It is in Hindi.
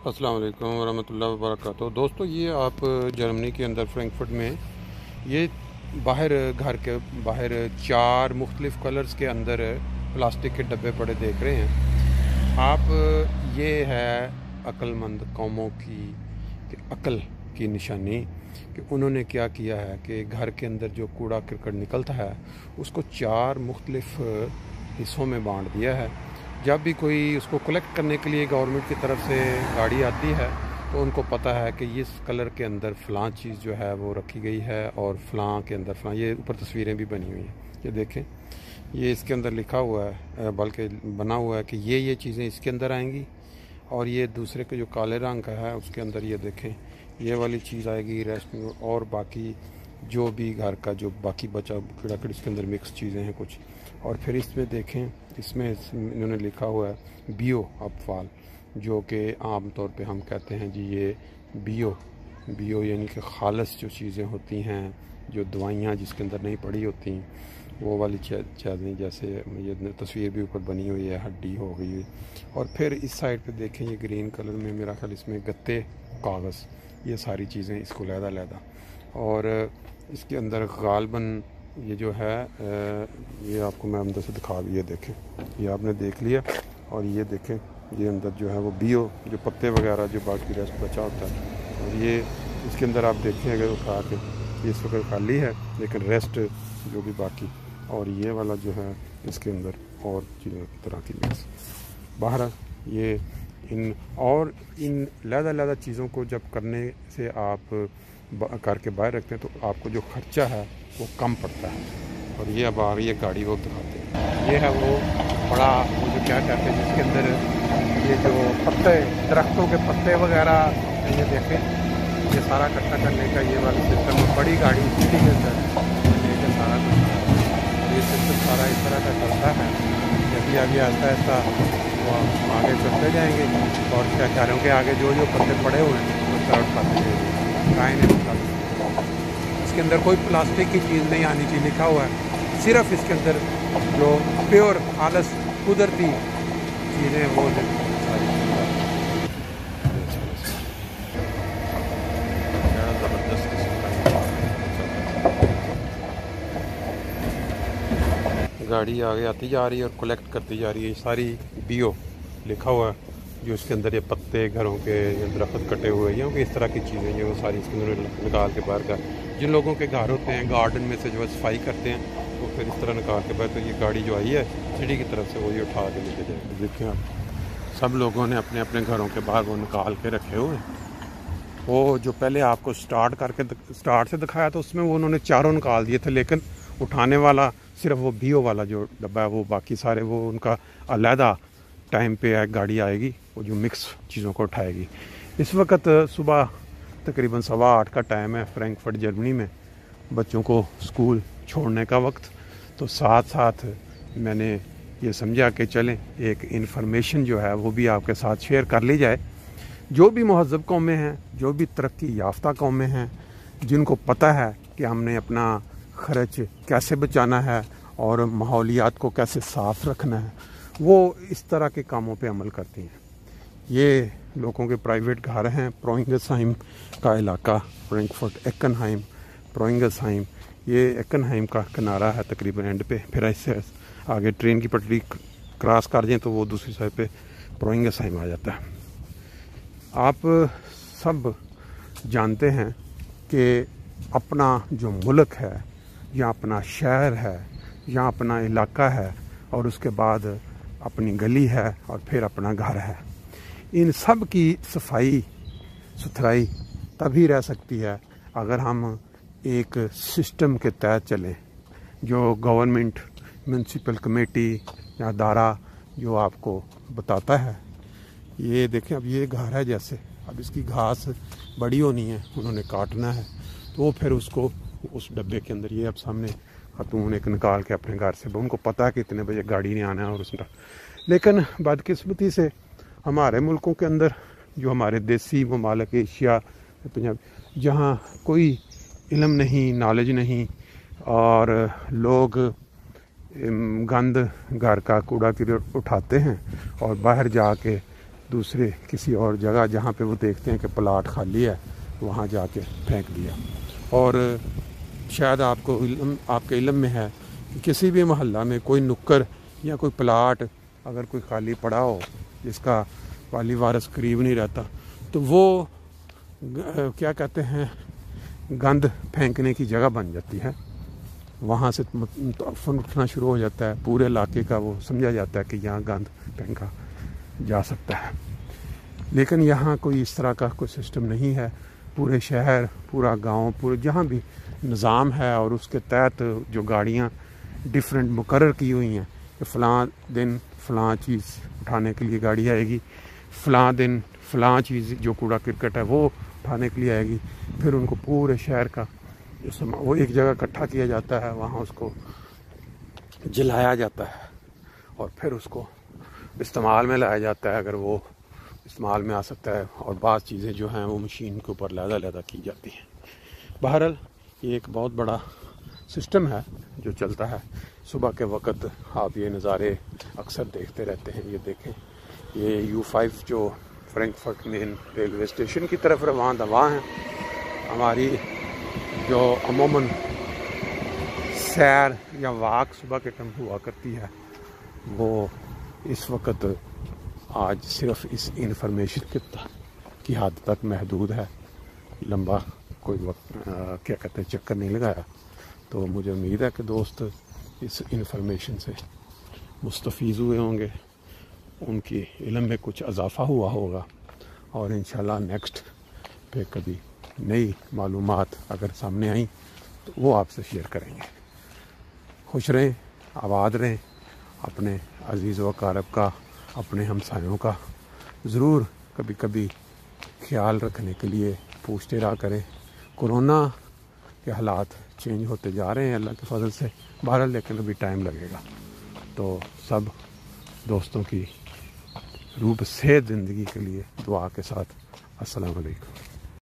अस्सलाम वालेकुम वरहमतुल्लाहि वबरकातुहू। दोस्तों, ये आप जर्मनी के अंदर फ्रैंकफर्ट में ये बाहर घर के बाहर 4 मुख्तलिफ़ कलर्स के अंदर प्लास्टिक के डब्बे पड़े देख रहे हैं आप। ये है अक्लमंद कौमों की अक्ल की निशानी कि उन्होंने क्या किया है कि घर के अंदर जो कूड़ा करकट निकलता है उसको 4 मुख्तलिफ़ हिस्सों में बांट दिया है। जब भी कोई उसको कलेक्ट करने के लिए गवर्नमेंट की तरफ से गाड़ी आती है तो उनको पता है कि इस कलर के अंदर फ़लाँ चीज़ जो है वो रखी गई है और फ़लाँ के अंदर फ़लाँ। ये ऊपर तस्वीरें भी बनी हुई हैं, ये देखें, ये इसके अंदर लिखा हुआ है, बल्कि बना हुआ है कि ये चीज़ें इसके अंदर आएंगी और ये दूसरे के जो काले रंग का है उसके अंदर ये देखें ये वाली चीज़ आएगी रेस्ट में, और बाकी जो भी घर का जो बाकी बचा कीड़ा कड़ी इसके अंदर मिक्स चीज़ें हैं कुछ। और फिर इसमें देखें, इसमें इन्होंने लिखा हुआ है बियो अफवाल, जो कि आम तौर पे हम कहते हैं जी ये बियो यानी कि खालस जो चीज़ें होती हैं, जो दवाइयाँ जिसके अंदर नहीं पड़ी होती वो वाली चीज़ें, जैसे ये तस्वीर भी ऊपर बनी हुई है, हड्डी हो गई। और फिर इस साइड पे देखें ये ग्रीन कलर में मेरा ख्याल इसमें गत्ते कागज़, ये सारी चीज़ें इसको लहदा और इसके अंदर गालबन ये जो है ये आपको मैं अंदर से दिखा, ये देखें, ये आपने देख लिया। और ये देखें ये अंदर जो है वो बियो जो पत्ते वगैरह जो बाकी रेस्ट बचा होता है, और ये इसके अंदर आप देखें अगर उठा के ये इस वक्त खाली है लेकिन रेस्ट जो भी बाकी, और ये वाला जो है इसके अंदर और चीज़ों की तरह की मिक्स बाहर। ये इन लहदा चीज़ों को जब करने से आप करके बाहर रखते हैं तो आपको जो खर्चा है वो कम पड़ता है। और ये अब आ रही है गाड़ी, वो दिखाते हैं। ये है वो बड़ा वो जो क्या कहते हैं जिसके अंदर ये जो पत्ते दरख्तों के पत्ते वगैरह, ये देखें ये सारा इकट्ठा करने का ये वाला सिस्टम है। बड़ी गाड़ी सिटी के अंदर लेकर सारा कुछ ये सिस्टम सारा इस तरह का चलता है। जब आगे ऐसा वो आगे चलते जाएंगे और क्या कह रहे हैं कि आगे जो पत्ते पड़े हुए हैं वो सारा उठाते जाएंगे। इसके अंदर कोई प्लास्टिक की चीज़ नहीं आनी चाहिए लिखा हुआ है, सिर्फ इसके अंदर जो प्योर खालस कुदरती चीज़ें वो सारी ज़बरदस्त गाड़ी आगे आती जा रही है और कलेक्ट करती जा रही है। सारी बियो लिखा हुआ है जो इसके अंदर ये पत्ते घरों के दरख्त कटे हुए हैं इस तरह की चीज़ें ये वो सारी इसके अंदर निकाल के बाहर का, जिन लोगों के घर होते हैं गार्डन में से जो है सफाई करते हैं वो फिर इस तरह निकाल के बाहर। तो ये गाड़ी जो आई है सिटी की तरफ से वो ये उठा के लेके जाएगी। देखिए आप सब लोगों ने अपने अपने घरों के बाहर वो निकाल के रखे हुए हैं। वो जो पहले आपको स्टार्ट से दिखाया तो उसमें वो उन्होंने चारों निकाल दिए थे, लेकिन उठाने वाला सिर्फ वो बियो वाला जो डब्बा है वो, बाकी सारे वो उनका अलहदा टाइम पे गाड़ी आएगी वो जो मिक्स चीज़ों को उठाएगी। इस वक्त सुबह तकरीबन 8:15 का टाइम है फ्रैंकफर्ट जर्मनी में, बच्चों को स्कूल छोड़ने का वक्त। तो साथ साथ मैंने ये समझा कि चलें एक इन्फॉर्मेशन जो है वो भी आपके साथ शेयर कर ली जाए। जो भी महज़ब कौमें हैं, जो भी तरक्की याफ्ता कौमें हैं, जिनको पता है कि हमने अपना खर्च कैसे बचाना है और माहौलियात को कैसे साफ़ रखना है, वो इस तरह के कामों पे अमल करती हैं। ये लोगों के प्राइवेट घर हैं, प्रोइंगसहाइम का इलाका, फ्रैंकफर्ट एक्कनहाइम, प्रोइंगसहाइम, ये एक्कनहाइम का किनारा है तकरीबन एंड पे। फिर ऐसे आगे ट्रेन की पटरी क्रॉस कर दें तो वो दूसरी साइड पे प्रोइंगसहाइम आ जाता है। आप सब जानते हैं कि अपना जो मुल्क है या अपना शहर है या अपना इलाका है और उसके बाद अपनी गली है और फिर अपना घर है, इन सब की सफाई सुथराई तभी रह सकती है अगर हम एक सिस्टम के तहत चलें। जो गवर्नमेंट म्यूनसिपल कमेटी या दारा जो आपको बताता है, ये देखें अब ये घर है, जैसे अब इसकी घास बड़ी होनी है, उन्होंने काटना है तो वो फिर उसको उस डब्बे के अंदर, ये अब सामने खातून एक निकाल के अपने घर से, उनको पता है कि इतने बजे गाड़ी नहीं आना है और उसका। लेकिन बदकिस्मती से हमारे मुल्कों के अंदर जो हमारे देसी ममालिक एशिया पंजाब, जहाँ कोई इल्म नहीं, नॉलेज नहीं और लोग गंद घर का कूड़ा कीड़े उठाते हैं और बाहर जाके दूसरे किसी और जगह जहाँ पे वो देखते हैं कि प्लाट खाली है वहाँ जाके फेंक दिया। और शायद आपके इल्म में है कि किसी भी मोहल्ला में कोई नुक्कर या कोई प्लाट अगर कोई खाली पड़ा हो जिसका वाली वारस करीब नहीं रहता, तो वो क्या कहते हैं गंद फेंकने की जगह बन जाती है। वहाँ से तफन उठना शुरू हो जाता है, पूरे इलाके का वो समझा जाता है कि यहाँ गंद फेंका जा सकता है। लेकिन यहाँ कोई इस तरह का कोई सिस्टम नहीं है। पूरे शहर, पूरा गांव, पूरे जहाँ भी निज़ाम है और उसके तहत जो गाड़ियाँ डिफरेंट मुकर्रर की हुई हैं कि फ़लाँ दिन फ़लाँ चीज़ उठाने के लिए गाड़ी आएगी, फ़लाँ दिन फ़लाँ चीज़ जो कूड़ा क्रिकेट है वो उठाने के लिए आएगी। फिर उनको पूरे शहर का वो एक जगह इकट्ठा किया जाता है, वहाँ उसको जलाया जाता है और फिर उसको इस्तेमाल में लाया जाता है अगर वो इस्तेमाल में आ सकता है। और बाज़ चीज़ें जो हैं वो मशीन के ऊपर लहदा की जाती हैं। बहरहाल ये एक बहुत बड़ा सिस्टम है जो चलता है। सुबह के वक़्त आप ये नज़ारे अक्सर देखते रहते हैं। ये देखें, ये U5 जो फ्रैंकफर्ट मेन रेलवे स्टेशन की तरफ रवां दवा हैं। हमारी जो अमूमन सैर या वाक सुबह के टाइम हुआ करती है वो इस वक्त आज सिर्फ इस इंफॉर्मेशन की हद तक महदूद है। लंबा कोई वक्त क्या कहते हैं चक्कर नहीं लगाया। तो मुझे उम्मीद है कि दोस्त इस इंफॉर्मेशन से मुस्तफ़ीज़ हुए होंगे, उनकी इल्म में कुछ इजाफ़ा हुआ होगा और इंशाल्लाह नेक्स्ट पे कभी नई मालूमात अगर सामने आई तो वो आपसे शेयर करेंगे। खुश रहें, आबाद रहें, अपने अजीज़ व अक़ारब का, अपने हमसायों का ज़रूर कभी कभी ख्याल रखने के लिए पूछते रहा करें। कोरोना के हालात चेंज होते जा रहे हैं अल्लाह के फजल से, बहरहाल लेकिन अभी टाइम लगेगा। तो सब दोस्तों की रूप से ज़िंदगी के लिए दुआ के साथ अस्सलाम वालेकुम।